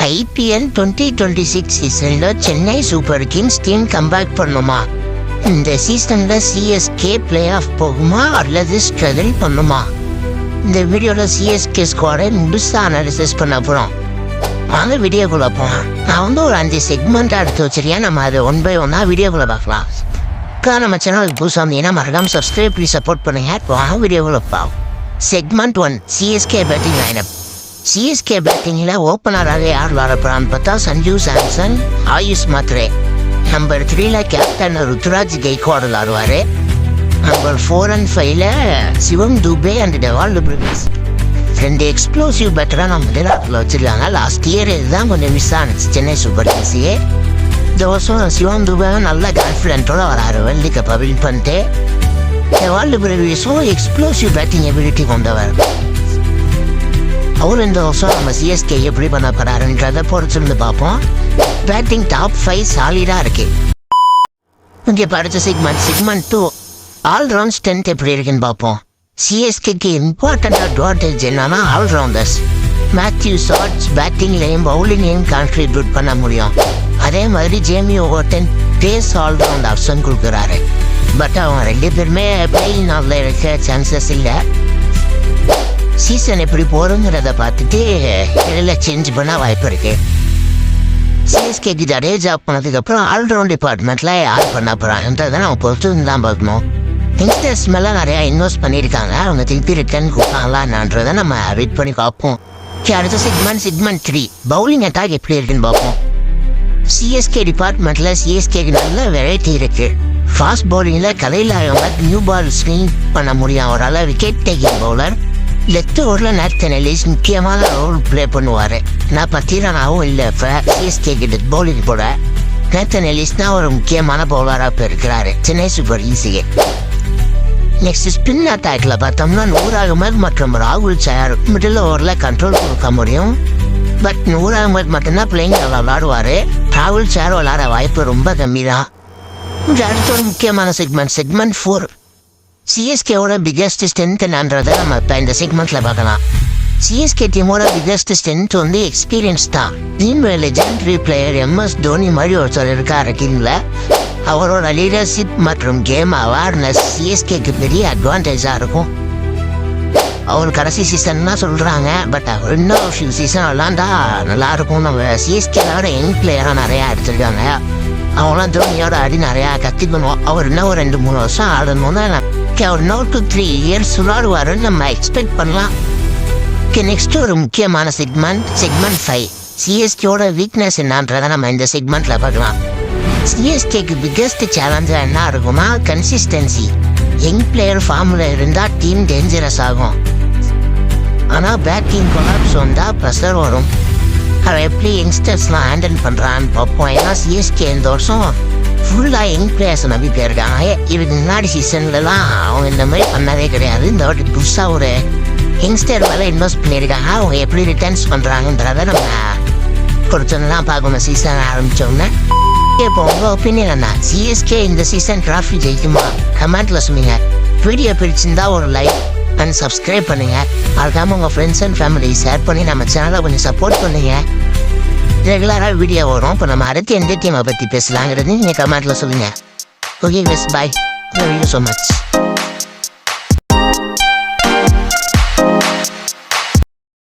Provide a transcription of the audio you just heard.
IPL 2026 சீசனில் Chennai super Kings team comeback பண்ணுமா? இந்த சீசனில் சிஎஸ்கே பிளே ஆஃப் போகுமா அல்லது ஸ்ட்ரகிள் பண்ணுமா? இந்த வீடியோவில் சிஎஸ்கே ஸ்குவாடை முழுசாக அனாலிசிஸ் பண்ண போகிறோம். வாங்க வீடியோக்குள்ளே போகலாம். நான் ஒரு 5 செக்மெண்ட்டாக எடுத்து வச்சிருக்கேன். நம்ம அதை 1 by 1 வீடியோக்குள்ளே பார்க்கலாம். நம்ம சேனலுக்கு புதுசாக இருந்தீங்கன்னா மறக்காம சப்ஸ்கிரைப் பண்ணி சப்போர்ட் பண்ணுங்க. வாங்க வீடியோக்குள்ளே பார்ப்போம். Segment 1, CSK batting lineup. CSK பேட்டிங்கில் ஓப்பனராக யார் விளாடப்படான்னு பார்த்தா சஞ்சு சாம்சன், ஆயுஷ் மாத்ரே. நம்பர் 3ல கேப்டன் ருத்ராஜ் கெய்க்வாட் விளாடுவார். நம்பர் 4 and 5ல சிவம் துபே அண்ட் டெவால் லுப்ரிகஸ். 2 எக்ஸ்ப்ளோசிவ் பேட்டராக நம்ம விளையாட்டில் வச்சுருக்காங்க. லாஸ்ட் இயர் இதுதான் கொஞ்சம் மிஸ் ஆனிச்சு சென்னை சூப்பர் கிங்ஸையே. இந்த வருஷம் சிவம் துபே நல்ல கான்ஃபிடென்ட்டோட வராரு. வேர்ல்டு கப்பை வின் பண்ணிட்டு டெவால் லுப்ரிகஸும் எக்ஸ்ப்ளோசிவ் பேட்டிங் எபிலிட்டி கொண்டவர். அவர் இந்த வருஷம் நம்ம சிஎஸ்கே எப்படி பண்ண போறாருன்றதை பொறுத்திருந்து பார்ப்போம். பேட்டிங் டாப் 5 சாலிடாக இருக்கு. இங்கே படித்த செக்மெண்ட் 2, ஆல்ரவுண்ட் ஸ்ட்ரென்த் எப்படி இருக்குன்னு பார்ப்போம். சிஎஸ்கேக்கு இம்பார்ட்டன்ட் அட்வான்டேஜ் என்னன்னா ஆல்ரவுண்டர்ஸ். மேத்யூ ஷார்ட்ஸ் பேட்டிங்லையும் பவுலிங்லையும் கான்ட்ரிபியூட் பண்ண முடியும். அதே மாதிரி Jamie Overton pace allround option கொடுக்குறாரு. பட் அவங்க 2 பேருமே பிளேயிங் ஆஃப்ல இருக்க சான்சஸ் இல்லை. சீசன் எப்படி போகிறோங்கிறத பார்த்துட்டு இதில் சேஞ்ச் பண்ண வாய்ப்பு இருக்கு. சிஎஸ்கேக்கு ஜடேஜா பண்ணதுக்கப்புறம் ஆல்ரவுண்ட் டிபார்ட்மெண்ட்டில் யார் பண்ண போகிறாங்கன்றதை நம்ம பொறுத்து தான் பார்க்கணும். யங்ஸ்டர்ஸ் மேலே நிறையா இன்வெஸ்ட் பண்ணியிருக்காங்க. அவங்க திருப்பி ரிட்டர்ன் கொடுப்பாங்களான்றதை நம்ம வெயிட் பண்ணி பார்ப்போம். அடுத்த செக்மெண்ட் 3, பவுலிங் அட்டாக் எப்படி இருக்குன்னு பார்ப்போம். சிஎஸ்கே டிபார்ட்மெண்ட்டில் சிஎஸ்கேக்கு நல்ல வெரைட்டி இருக்குது. ஃபாஸ்ட் பவுலிங்கில் கலையில் நியூ பால் ஸ்விங் பண்ண முடியும். அவரால் விக்கெட் டேக்கிங் பவுலர். லெஃப்ட் ஓவரில் நேத்தன் எலிஸ் முக்கியமான ரோல் ப்ளே பண்ணுவார். நான் பத்திரனாவும் இல்லை. இப்போ சிஎஸ்கேக்கு டெத் பவுலிங் போட நேத்தன் எலிஸ் தான் ஒரு முக்கியமான பவுலராக இப்போ இருக்கிறாரு சென்னை சூப்பர் கிங்ஸுக்கு. நெக்ஸ்ட் ஸ்பின் அட்டாக்ல பார்த்தோம்னா நூர் அகமது மற்றும் ராகுல் சஹர் மிடில் ஓவரில் கண்ட்ரோல் கொடுக்க முடியும். பட் நூர் அகமது மட்டும்தான் பிளேயிங் விளாடுவார். ராகுல் சஹர் விளாட வாய்ப்பு ரொம்ப கம்மி தான். அடுத்த ஒரு முக்கியமான செக்மெண்ட் 4, சிஎஸ்கேவோட பிக்கஸ்ட் ஸ்ட்ரென்த் என்னன்றதை நம்ம இப்போ இந்த செக்மெண்ட்டில் பார்க்கலாம். சிஎஸ்கே டீமோட பிக்கஸ்ட் ஸ்ட்ரென்த் வந்து எக்ஸ்பீரியன்ஸ் தான். Team legendary player MS Dhoni மாதிரி ஒருத்தர் இருக்கார் டீமில். அவரோட லீடர்ஷிப் மற்றும் கேம் அவேர்னஸ் சிஎஸ்கேக்கு பெரிய அட்வான்டேஜாக இருக்கும். அவர் கடைசி சீசன் தான் சொல்கிறாங்க. பட் அவர் இன்னும் ஒரு ஃபியூ சீசன் விளாண்டா நல்லாயிருக்கும். நம்ம சிஎஸ்கேவோட யங் பிளேயராக நிறையா எடுத்துருக்காங்க. அவங்களாம் தோனியோட அடி நிறையா கற்றுக்கணும். அவர் இன்னும் ஒரு 2-3 வருஷம் ஆடணும்னு அவர் இன்னும் 2-3 இயர்ஸ் விளாடுவாருன்னு நம்ம எக்ஸ்பெக்ட் பண்ணலாம். நெக்ஸ்ட் ஒரு முக்கியமான செக்மெண்ட் 5, சிஎஸ்கேவோட வீக்னஸ் என்னன்றதை நம்ம இந்த செக்மெண்ட்டில் பார்க்கலாம். சிஎஸ்கேக்கு பிக்கஸ்ட் சேலஞ்சாக என்ன இருக்குன்னா கன்சிஸ்டன்சி. யங் பிளேயர் ஃபார்மில் இருந்தால் டீம் டேஞ்சரஸ் ஆகும். ஆனால் பேட்டிங் கொலாப்ஸ் வந்தால் ப்ரெஷர் வரும். அதை எப்படி யங்ஸ்டர்ஸ்லாம் ஹேண்டில் பண்ணுறான்னு பார்ப்போம். ஏன்னா சிஎஸ்கே இந்த வருஷம் ஃபுல்லாக யங் பிளேயர்ஸை நம்பி போயிருக்காங்க. இதுக்கு முன்னாடி சீசன்லலாம் அவங்க இந்த மாதிரி பண்ணதே கிடையாது. இந்த வாட்டி புதுசாக ஒரு யங்ஸ்டர் மேலே இன்வெஸ்ட் பண்ணியிருக்காங்க. அவங்க எப்படி ரிட்டர்ன்ஸ் பண்ணுறாங்கன்றதை நம்ம கொடுத்தோன்னு தான் பார்க்கணும் சீசன் ஆரம்பித்தோன்னே. இப்போ உங்கள் ஒப்பீனியன் என்ன? சிஎஸ்கே இந்த சீசன் ட்ராஃபி ஜெயிக்குமா? கமெண்ட்டில் சொல்லுங்கள். வீடியோ பிடிச்சிருந்தா ஒரு லைக் அண்ட் சப்ஸ்கிரைப் பண்ணுங்கள். அதுக்காக உங்கள் ஃப்ரெண்ட்ஸ் அண்ட் ஃபேமிலி ஷேர் பண்ணி நம்ம சேனலை கொஞ்சம் சப்போர்ட் பண்ணுங்கள். ரெகுலராக வீடியோ வரும். இப்போ நம்ம அடுத்து எந்த டீமை பற்றி பேசலாங்கிறது நீங்கள் கமெண்ட்டில் சொல்லுங்கள். Okay, bye. Thank you so much.